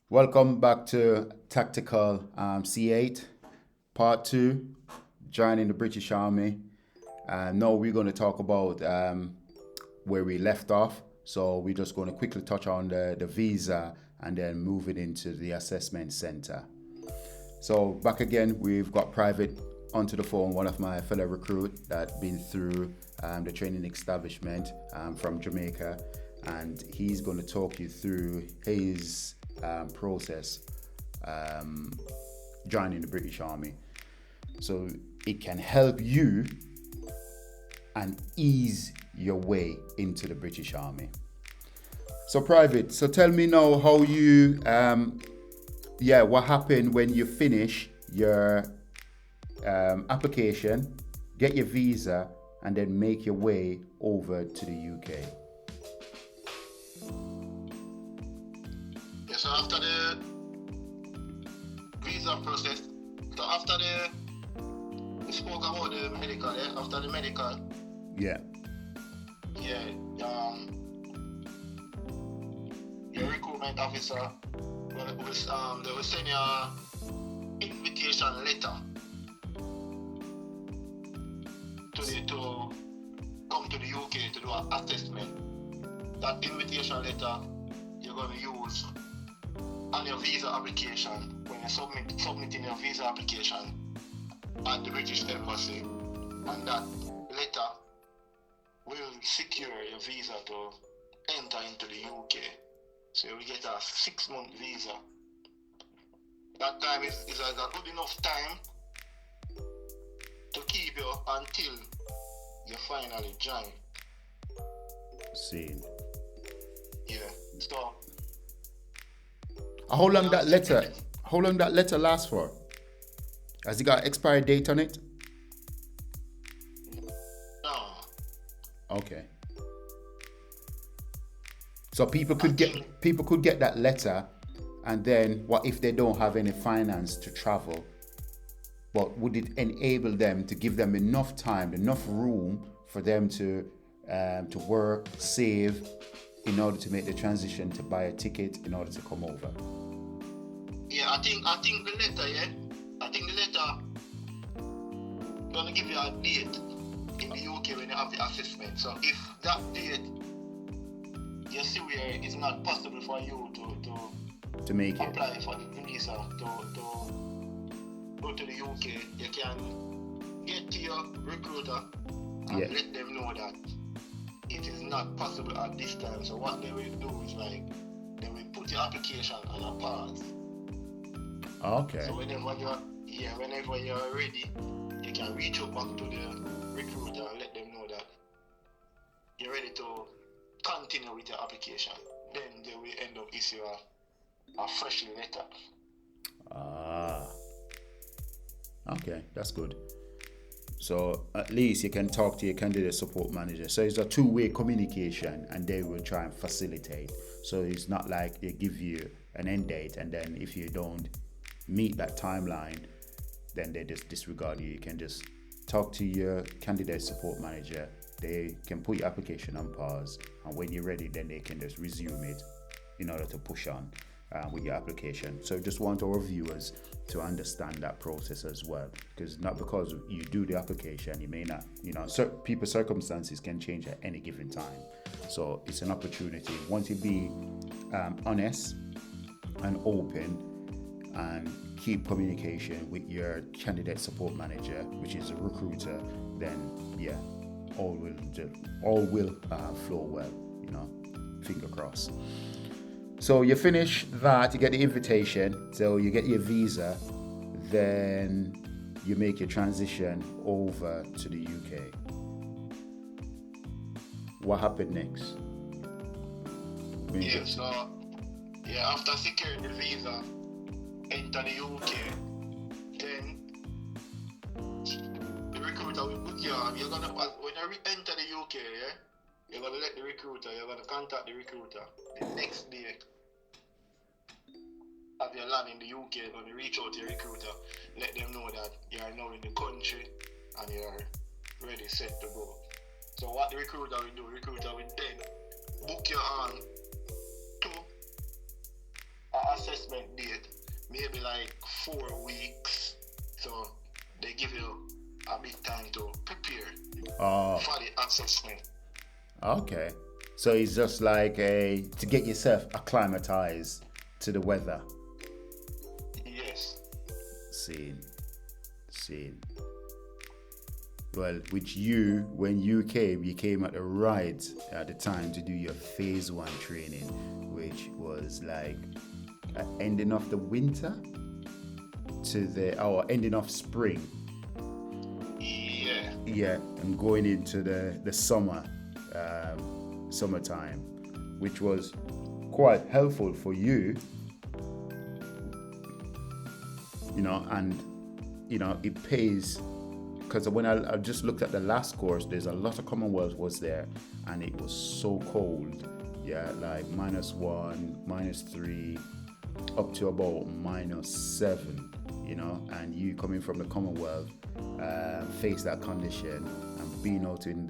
Welcome back to Tactical C8, Part 2, joining the British Army. Now we're going to talk about where we left off. So we're just going to quickly touch on the visa and then move it into the assessment center. So back again, we've got Private onto the phone, one of my fellow recruit that been through the training establishment from Jamaica, and he's going to talk you through his process joining the British Army. So it can help you and ease your way into the British Army. So Private, so tell me now how you, what happened when you finish your application, get your visa, and then make your way over to the UK. Yeah, so after the visa process, so after we spoke about the medical, yeah? After the medical, Yeah. Your recruitment officer they will send you an invitation letter to come to the UK to do an assessment. That invitation letter you're going to use on your visa application when you're submitting your visa application at the British Embassy, and that letter will secure your visa to enter into the UK. So you will get a 6-month visa. That time is a good enough time to keep you until you finally join. See. Yeah. So How long that letter lasts for? Has it got expiry date on it? no. Okay. So people could get that letter, and then what if they don't have any finance to travel? But would it enable them to give them enough time, enough room for them to work, save, in order to make the transition to buy a ticket in order to come over? Yeah, I think the letter, gonna give you a date in the UK when you have the assessment. So if that date you see where it's not possible for you To make it. apply for the visa to go to the UK, you can get to your recruiter and let them know that it is not possible at this time. So what they will do is they will put your application on a pause. Okay. So whenever you're ready, you can reach out back to the recruiter and let them know that you're ready to continue with your application. Then they will end up issue a fresh letter. Okay, that's good. So at least you can talk to your candidate support manager. So it's a two-way communication, and they will try and facilitate. So it's not like they give you an end date, and then if you don't meet that timeline, then they just disregard you. You can just talk to your candidate support manager. They can put your application on pause, and when you're ready, then they can just resume it in order to push on with your application. So just want our viewers to understand that process as well, because not because you do the application, you may not, people's circumstances can change at any given time. So it's an opportunity. Once you be honest and open and keep communication with your candidate support manager, which is a recruiter, then all will flow well, finger crossed. So you finish that, you get the invitation, so you get your visa, then you make your transition over to the UK. What happened next? After securing the visa, enter the UK, then the recruiter will put you on. When you enter the UK, you're gonna you're gonna contact the recruiter the next day. Have your land in the UK, you're gonna reach out to your recruiter, let them know that you are now in the country and you're ready, set to go. So what the recruiter will do, recruiter will then book you on to an assessment date, maybe like 4 weeks. So they give you a bit time to prepare for the assessment. Okay. So it's just like to get yourself acclimatized to the weather. Yes. Seen. Well, with you, when you came at the time to do your phase 1 training, which was like ending of the winter to ending of spring. Yeah, and going into the summertime, which was quite helpful for you, and it pays, because when I just looked at the last course, there's a lot of Commonwealth was there, and it was so cold, like -1, -3, up to about -7, and you coming from the Commonwealth, face that condition and being out in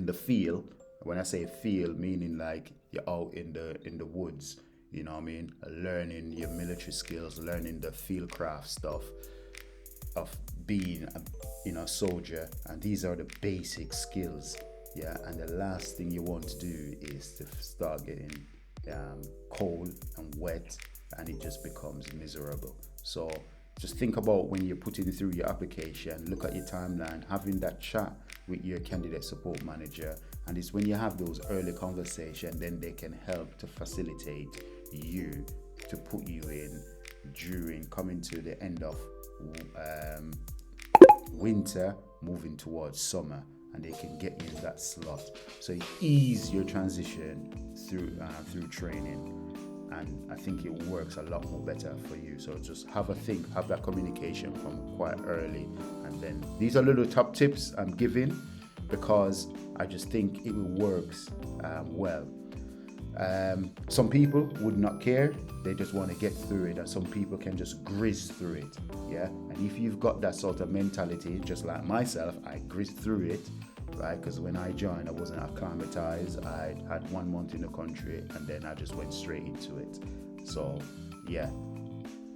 the field. When I say field, meaning like you're out in the woods, learning your military skills, learning the field craft stuff of being a soldier, and these are the basic skills. And the last thing you want to do is to start getting cold and wet, and it just becomes miserable. So just think about when you're putting through your application, look at your timeline, having that chat with your candidate support manager, and it's when you have those early conversations, then they can help to facilitate you to put you in during coming to the end of winter, moving towards summer, and they can get you in that slot. So ease your transition through training. And I think it works a lot more better for you. So just have that communication from quite early. And then these are little top tips I'm giving because I just think it works well. Some people would not care. They just want to get through it. And some people can just grizz through it. And if you've got that sort of mentality, just like myself, I grizzed through it. Right, because when I joined, I wasn't acclimatized. I had 1 month in the country, and then I just went straight into it. So,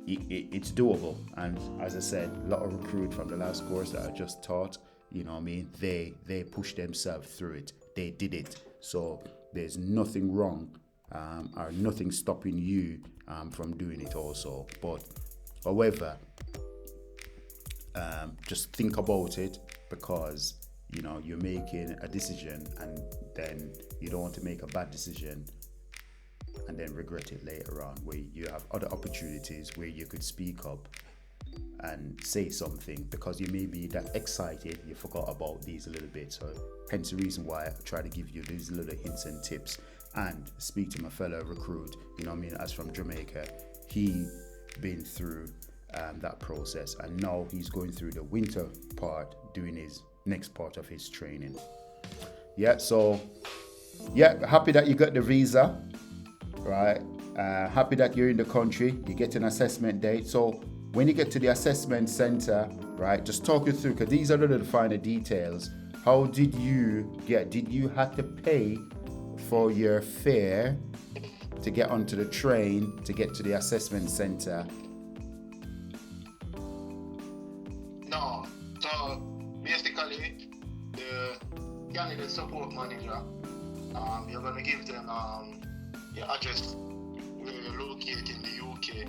it's doable. And as I said, a lot of recruits from the last course that I just taught, they pushed themselves through it. They did it. So there's nothing wrong or nothing stopping you from doing it also. But however, just think about it, because you're making a decision, and then you don't want to make a bad decision and then regret it later on, where you have other opportunities where you could speak up and say something, because you may be that excited you forgot about these a little bit. So hence the reason why I try to give you these little hints and tips, and speak to my fellow recruit, as from Jamaica, he been through that process, and now he's going through the winter part, doing his next part of his training. Happy that you got the visa, right? Happy that you're in the country. You get an assessment date. So when you get to the assessment center, right, just talk you through, because these are the little finer details. How did you have to pay for your fare to get onto the train to get to the assessment center? No. So basically, the candidate support manager, you're going to give them your address where you're located in the UK,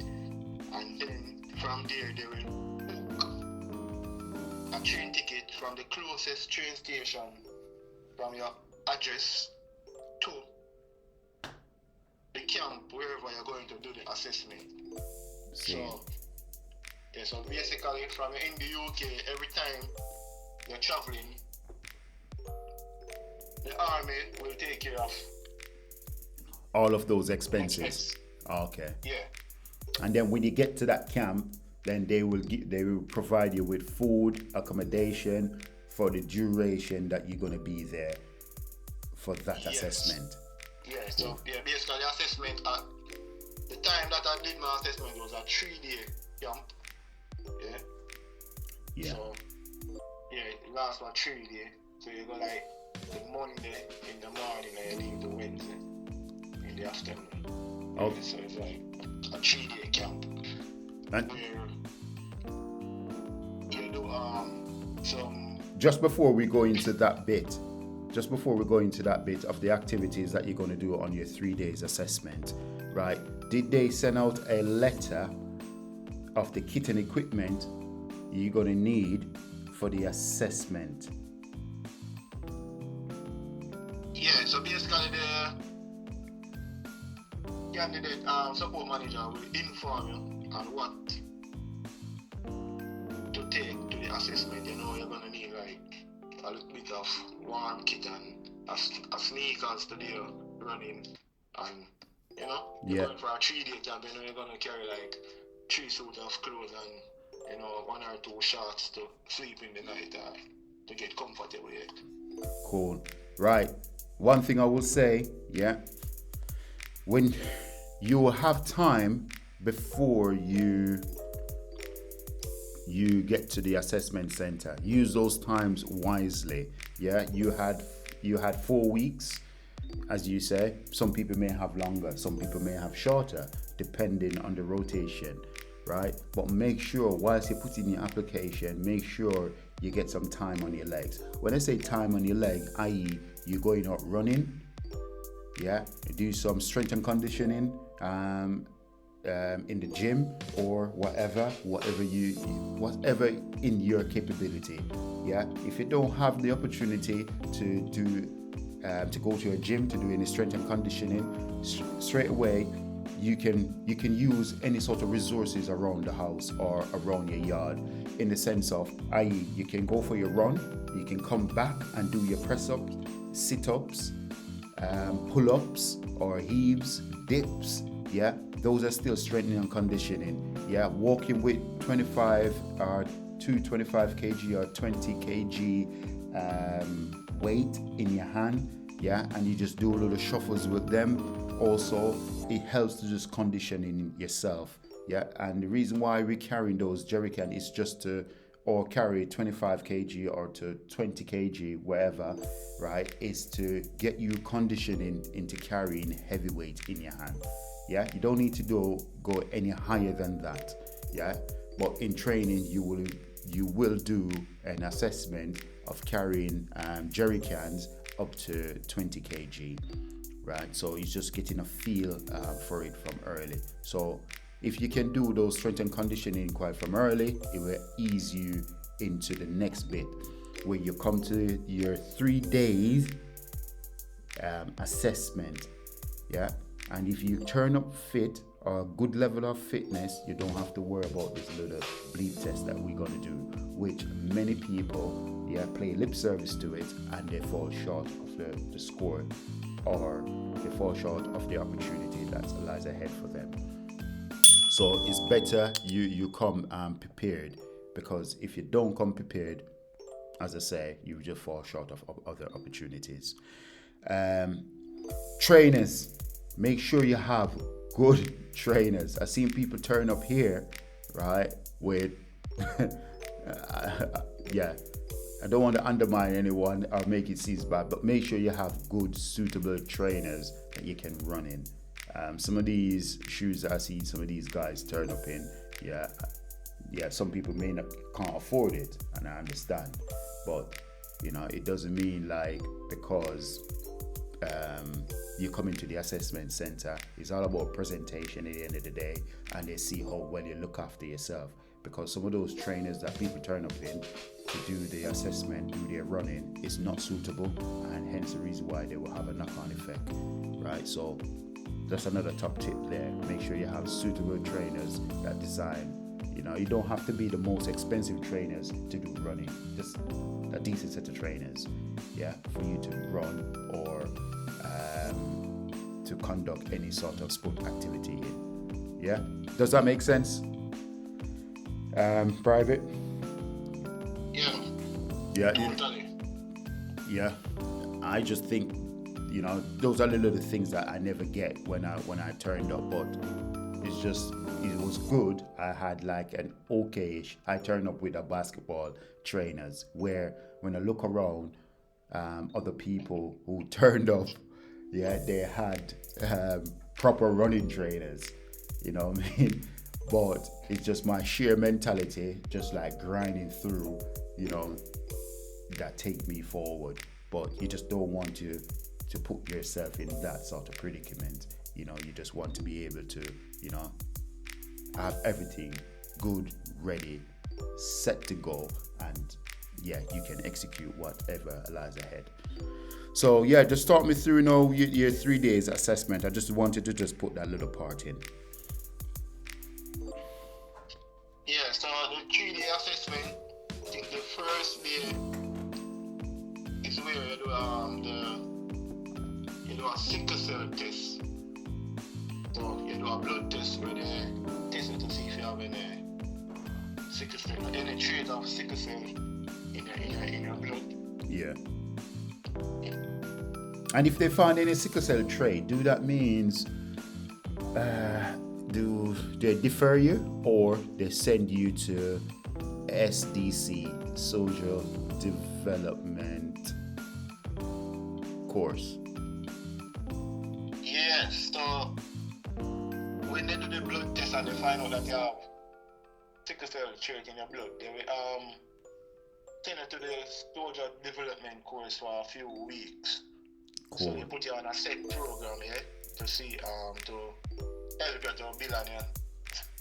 and then from there they will book a train ticket from the closest train station from your address to the camp wherever you're going to do the assessment. So basically, from in the UK, every time you're traveling, the army will take care of all of those expenses. Okay. Yeah. And then when you get to that camp, then they will provide you with food, accommodation for the duration that you're going to be there for that assessment. Yeah. So basically, the assessment the time that I did my assessment was a 3-day camp. So it lasts for 3 days. So you go like the Monday in the morning and you leave the Wednesday. in the afternoon. Oh. So it's like a 3-day camp And where you do some. just before we go into that bit of the activities that you're going to do on your 3 days assessment, right? Did they send out a letter of the kit and equipment you're going to need for the assessment? Yeah, so basically the candidate support manager will inform you on what to take to the assessment. You know, you're gonna need like a little bit of warm kit and a sneakers to do running, and you know, you're going for a 3-day camp. You know, you're gonna carry like 3 suits of clothes and you know 1 or 2 shorts to sleep in the night to get comfortable yet. Cool. Right. One thing I will say, when you will have time before you get to the assessment center, use those times wisely. You had 4 weeks, as you say. Some people may have longer, some people may have shorter, depending on the rotation, right? But make sure whilst you're putting your application, make sure you get some time on your legs. When I say time on your leg, i.e. you're going out running, do some strength and conditioning in the gym or whatever in your capability. If you don't have the opportunity to go to a gym to do any strength and conditioning straight away, you can use any sort of resources around the house or around your yard, in the sense of, i.e. you can go for your run, you can come back and do your press-ups, sit-ups, pull-ups or heaves, dips. Those are still strengthening and conditioning. Walking with 25 or 225 kg or 20 kg weight in your hand, and you just do a little shuffles with them. Also, it helps to just conditioning yourself. And the reason why we're carrying those jerry cans is just to, or carry 25 kg or to 20 kg, wherever, right, is to get you conditioning into carrying heavy weight in your hand. You don't need to go any higher than that. But in training, you will do an assessment of carrying jerry cans up to 20 kg, right? So it's just getting a feel for it from early. So if you can do those strength and conditioning quite from early, it will ease you into the next bit where you come to your 3 days assessment. And if you turn up fit or a good level of fitness, you don't have to worry about this little bleed test that we're going to do, which many people play lip service to it and they fall short of the score, or they fall short of the opportunity that lies ahead for them. So it's better you come prepared, because if you don't come prepared, as I say, you just fall short of other opportunities. Trainers, make sure you have good trainers. I've seen people turn up here, right, with I don't want to undermine anyone or make it seem bad, but make sure you have good, suitable trainers that you can run in. Some of these shoes that I see some of these guys turn up in, some people can't afford it, and I understand, but it doesn't mean like because you come into the assessment center, it's all about presentation at the end of the day, and they see how well you look after yourself. Because some of those trainers that people turn up in to do the assessment, do their running, is not suitable, and hence the reason why they will have a knock-on effect, right? So that's another top tip there. Make sure you have suitable trainers that design. You don't have to be the most expensive trainers to do running. Just a decent set of trainers, for you to run or to conduct any sort of sport activity in. Does that make sense? Private? Yeah. I just think, those are the little things that I never get when I turned up, but it was good. I had like an okay-ish. I turned up with a basketball trainers, where when I look around, other people who turned up, they had proper running trainers, you know what I mean? But it's just my sheer mentality, just like grinding through, you know, that take me forward. But you just don't want to put yourself in that sort of predicament. You know, you just want to be able to, you know, have everything good, ready, set to go, and yeah, you can execute whatever lies ahead. So yeah, just start me through, you know, your 3 days assessment. I just wanted to just put that little part in. Yeah, so the 3-day assessment, I think the first day is where you do a sickle cell test. So you do a blood test where they test you to see if you have any sickle cell, any trait of sickle cell in your blood. Yeah. And if they find any sickle cell trait, do that means do they defer you or they send you to SDC, Social Development course? Yes, so when they do the blood test and they find out that you have sickle cell trait in your blood, they will send you to the Social Development course for a few weeks. Cool. So they put you on a set program, yeah, to see to help you to build on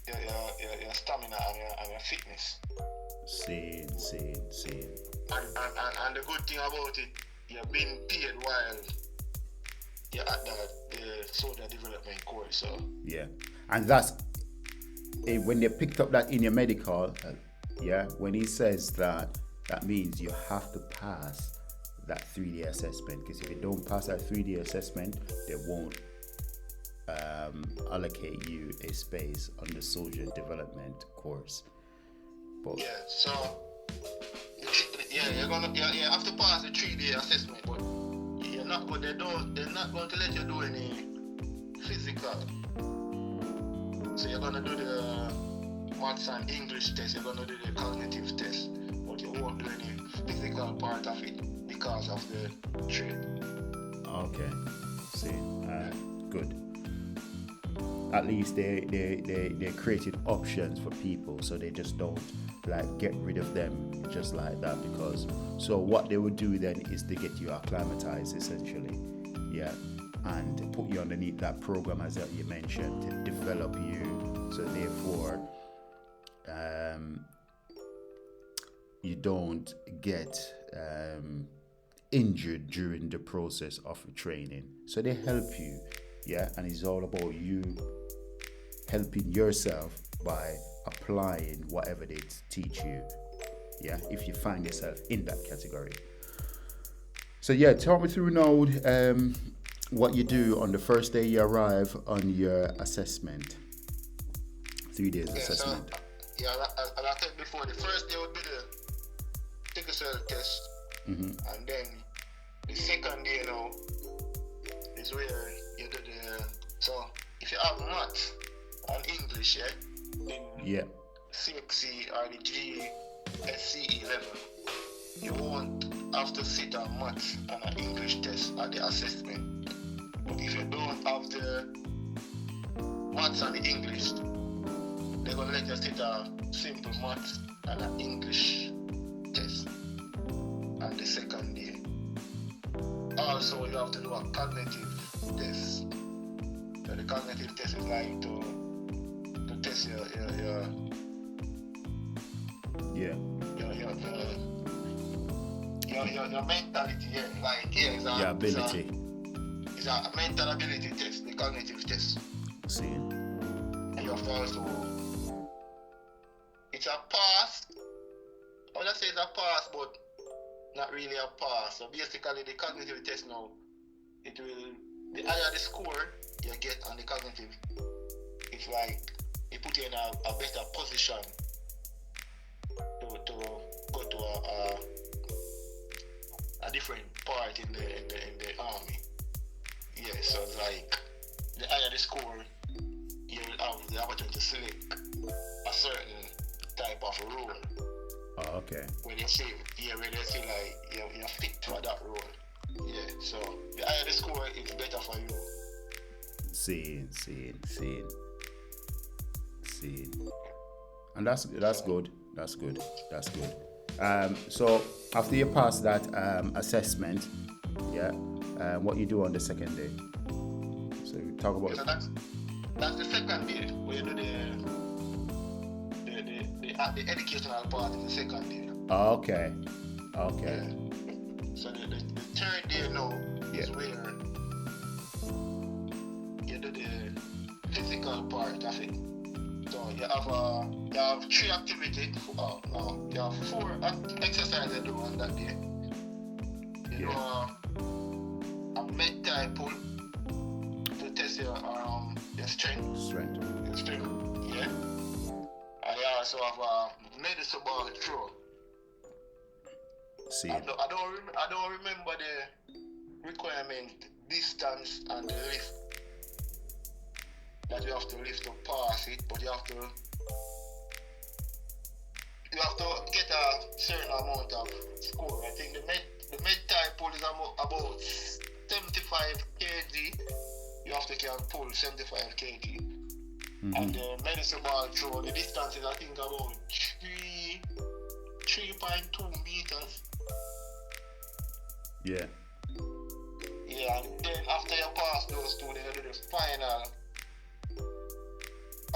your stamina and your fitness. Same. And the good thing about it, you're being paid while you're at the Social Development course. So yeah, and that's when they picked up that in your medical, yeah, when he says that, that means you have to pass that 3-day assessment, because if you don't pass that 3-day assessment, they won't allocate you a space on the social development course. But yeah, so you have to pass the 3-day assessment, but they're not going to let you do any physical. So you're gonna do the maths and English test, you're gonna do the cognitive test, but you won't do any physical part of it because of the trait. okay, see, good. At least they created options for people, so they just don't like get rid of them just like that. Because so what they would do then is to get you acclimatized essentially, yeah, and put you underneath that program as you mentioned to develop you. So therefore, you don't get injured during the process of training. So they help you, yeah, and it's all about you helping yourself by applying whatever they teach you, yeah, if you find yourself in that category. So yeah, talk me through now what you do on the first day you arrive on your assessment, 3 days assessment. So, as I said before, the first day would be the sickle cell test, and then the second day now is where you do so if you have maths and English, in CXC or the GSCE level, you won't have to sit on maths and an English test at the assessment. But if you don't have the maths and the English, they're going to let you sit a simple maths and an English test on the second day. Also, you have to do a cognitive test. So the cognitive test is like to test your mentality, your ability. It's a mental ability test, the cognitive test. See. And you have to also, it's a pass. I would say it's a pass, but not really a pass. So basically, the cognitive test now, it will, the higher the score you get on the cognitive, it's like it put you in a better position to go to a different part in the army. Yeah, so it's like the higher the score, you will have the opportunity to select a certain type of role. Oh, okay. When they say like you're fit for that role. Yeah, so the higher the score is better for you. Seeing. And that's good. That's good. So after you pass that assessment, yeah, what you do on the second day? So we talk about. So that's the second day where you do the educational part in the second day. Okay. Yeah. So the third day now is where you do the physical part of it. So you have 3 activities. No, you have 4 exercises to do on that day. You do a med-tie pull to test your strength. Your strength, yeah. And you also have a medicine ball throw. See. I don't remember the requirement, distance, and the lift that you have to lift to pass it, but you have to get a certain amount of score. I think the med-tie pull is about 75 kg. You have to can pull 75 kg. And the medicine ball throw, the distance is I think about 3.2 meters. Yeah. Yeah, and then after you pass those 2, then you do the final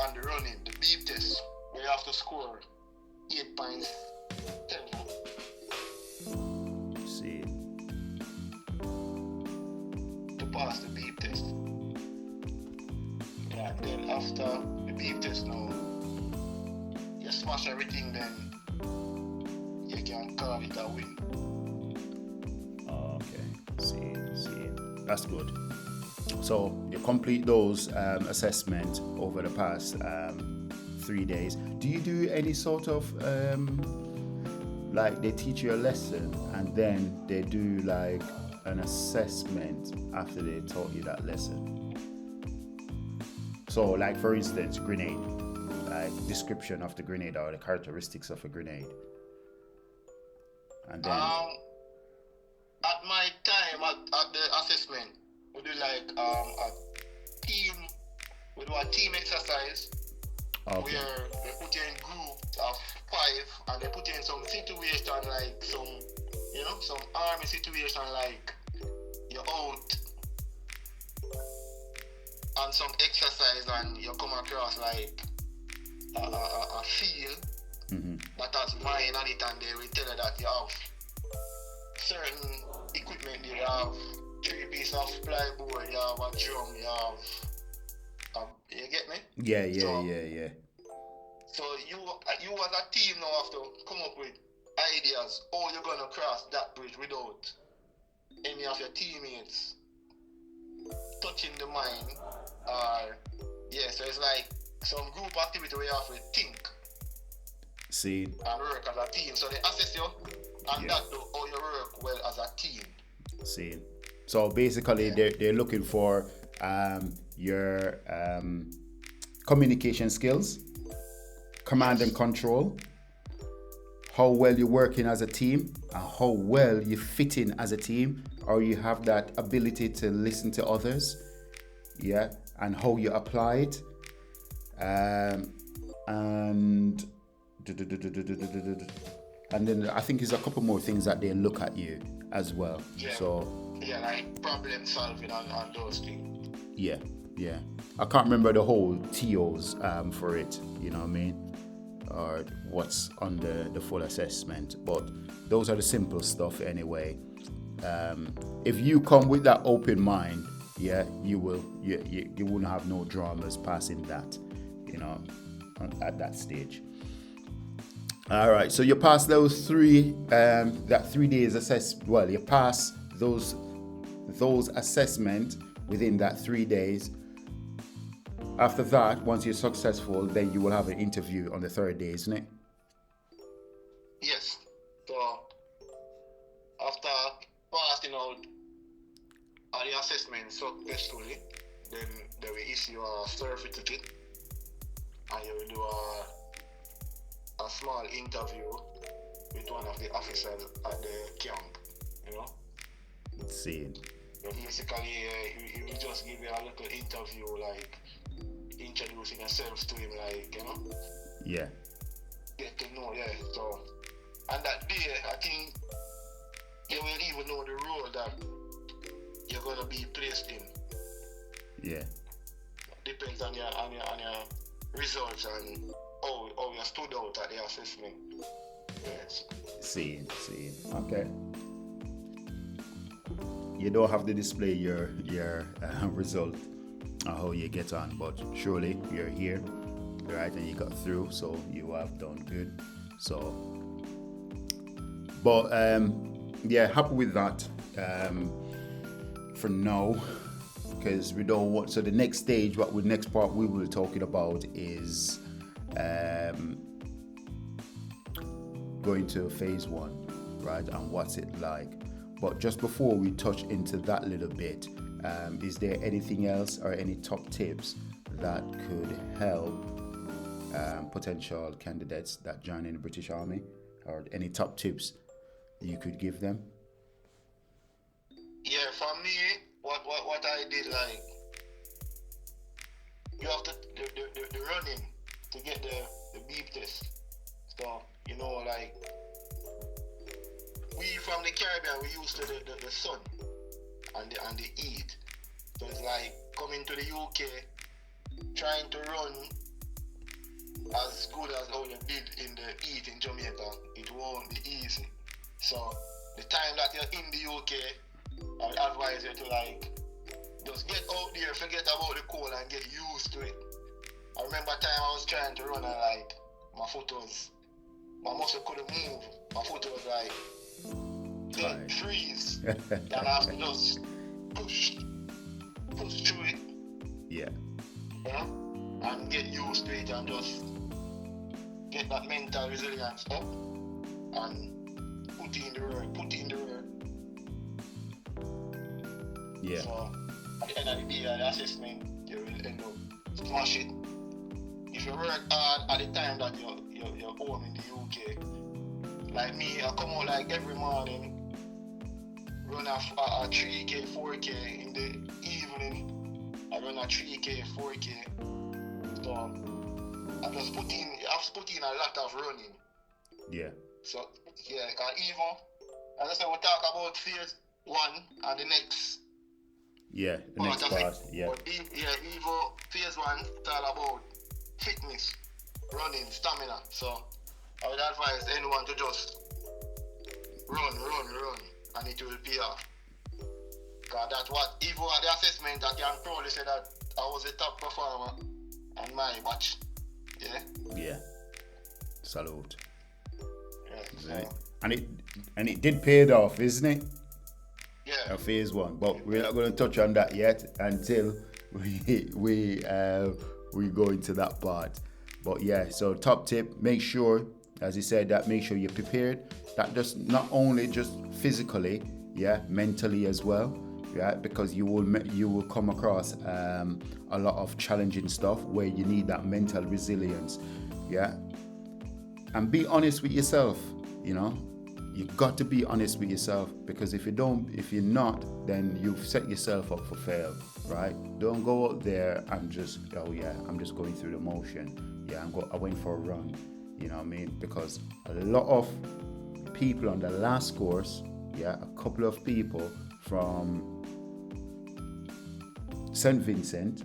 and the running, the beep test, where you have to score 8.7. See. To pass the beep test. Yeah, and then after the beep test now, you smash everything, then you can call it a win. Okay. See. That's good. So you complete those assessments over the past 3 days. Do you do any sort of like they teach you a lesson and then they do like an assessment after they taught you that lesson? So like for instance, grenade, like description of the grenade or the characteristics of a grenade. And then at my time at the assessment, we do like a team exercise. okay. Where they put you in groups of 5 and they put you in some situation like some army situation, like you're out on some exercise and you come across like a field that has mine on it, and they will tell you that you have certain equipment. You have 3 pieces of plyboard, you have a drum, you have you get me? Yeah. So you as a team now have to come up with ideas how you're gonna cross that bridge without any of your teammates touching the mine. So it's like some group activity where you have to think See. and work as a team. So they assess you and that do how you work well as a team. See. So basically they're looking for your communication skills, command and control, how well you're working as a team, and how well you fit in as a team, or you have that ability to listen to others, and how you apply it, and then I think there's a couple more things that they look at you as well. Like problem solving and those things. Yeah. I can't remember the whole TOs for it, you know what I mean? Or what's on the full assessment. But those are the simple stuff anyway. If you come with that open mind, you wouldn't have no dramas passing that, at that stage. All right, so you pass those 3 days you pass those assessment within that 3 days. After that, once you're successful, then you will have an interview on the 3rd day, isn't it? Yes. So after passing out the assessment successfully, then they will issue a certificate and you will do a small interview with one of the officers at the camp, See. Basically, he will just give you a little interview, like introducing yourself to him, like, you know, Yeah. get to know, yeah. So, and that day, I think you will even know the role that you're gonna be placed in. Yeah. Depends on your results and how you stood out at the assessment. Yes. Seeing. Okay. You don't have to display your result or how you get on, but surely you're here, right? And you got through, so you have done good. So, but yeah, happy with that for now, because we don't want. So the next stage, next part we will be talking about is going to phase 1, right? And what's it like? But just before we touch into that little bit, is there anything else or any top tips that could help potential candidates that join in the British Army, or any top tips you could give them? Yeah, for me, what I did, like, you have to the running to get the beep test. So, you know, like, we from the Caribbean, we used to the sun and the heat. So it's like coming to the UK, trying to run as good as how you did in the heat in Jamaica. It won't be easy. So the time that you're in the UK, I would advise you to, like, just get out there, forget about the cold and get used to it. I remember a time I was trying to run and, like, my muscle couldn't move. My foot was like dead, freeze. And I have to just push through it. Yeah. Yeah? And get used to it and just get that mental resilience up and put in the work. Yeah. So at the end of the day, the assessment, you will end up smash it. If you work hard at the time that you're home in the UK, like me, I come out like every morning, run a 3K, 4K in the evening. I run a 3K, 4K. So I just put in a lot of running. Yeah. So yeah, even as I said, we'll talk about phase 1 and the next. Yeah, the next part. Yeah. But even phase 1, it's all about fitness, running, stamina. So I would advise anyone to just run, and it will pay off. Because that's what, even at the assessment, I can probably say that I was a top performer on my batch. Yeah? Yeah. Salute. Yeah. So, and it did pay it off, isn't it? Yeah. Phase 1, but we're not going to touch on that yet until we go into that part. But yeah, so top tip: make sure, as you said, that make sure you're prepared. That just not only just physically, yeah, mentally as well, yeah, because you will come across a lot of challenging stuff where you need that mental resilience, yeah, and be honest with yourself, you know. You got to be honest with yourself, because if you're not, then you've set yourself up for fail, right? Don't go out there and just, I'm just going through the motion. Yeah, I went for a run, you know what I mean? Because a lot of people on the last course, yeah, a couple of people from St. Vincent,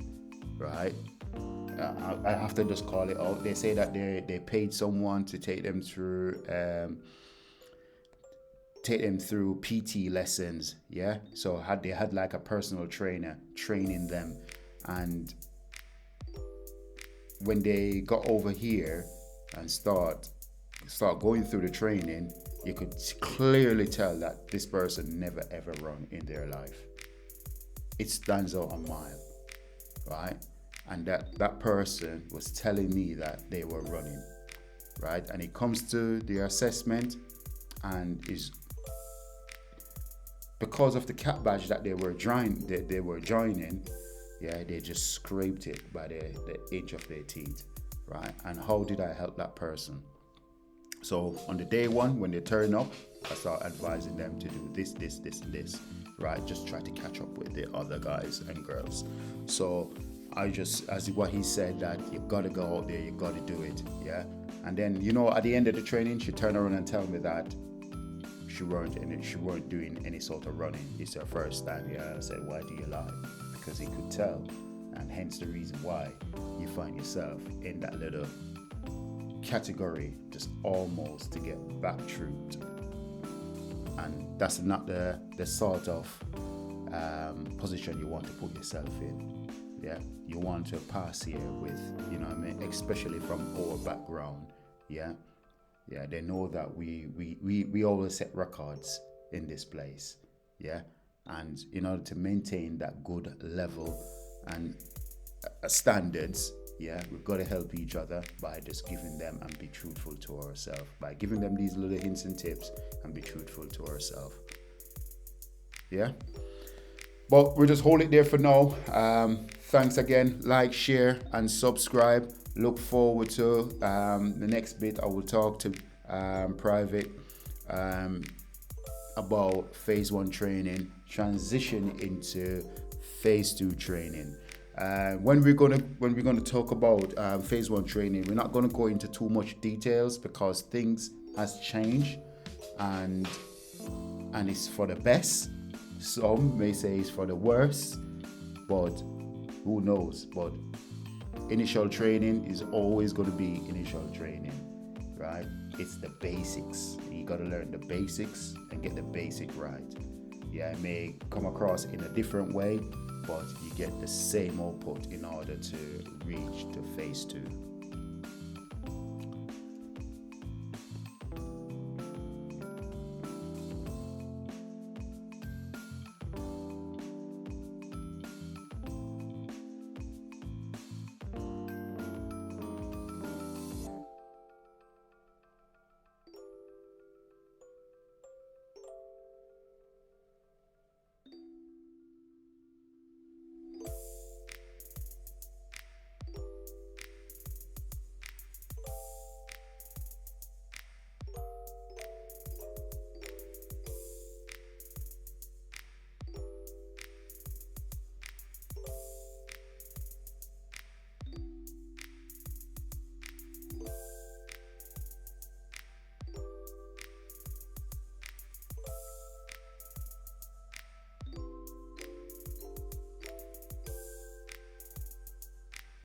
right? I have to just call it out. They say that they paid someone to take them through PT lessons, yeah. So they had like a personal trainer training them, and when they got over here and start going through the training, you could clearly tell that this person never ever run in their life. It stands out a mile, right? And that person was telling me that they were running, right? And it comes to the assessment, and is because of the cap badge that they were joining, yeah, they just scraped it by the edge of their teeth, right? And how did I help that person? So on the day 1, when they turn up, I start advising them to do this, right? Just try to catch up with the other guys and girls. So I just, as what he said, that you gotta go out there, you gotta do it, yeah. And then, you know, at the end of the training, she turned around and told me that she weren't doing any sort of running. It's her first time. Yeah, I said, why do you lie? Because he could tell, and hence the reason why you find yourself in that little category, just almost to get back trooped. And that's not the sort of position you want to put yourself in. Yeah, you want to pass here with, you know what I mean, especially from our background. Yeah, they know that we always set records in this place. Yeah, and in order to maintain that good level and standards, yeah, we've got to help each other by just giving them and be truthful to ourselves, by giving them these little hints and tips and be truthful to ourselves. Yeah, but we'll just hold it there for now. Thanks again. Like, share, and subscribe. Look forward to the next bit. I will talk to private about phase 1 training, transition into phase 2 training. When we're gonna talk about phase 1 training, we're not gonna go into too much details because things has changed, and it's for the best. Some may say it's for the worst, but who knows? But initial training is always going to be initial training, right? It's the basics. You got to learn the basics and get the basic right. Yeah, it may come across in a different way, but you get the same output in order to reach to phase 2.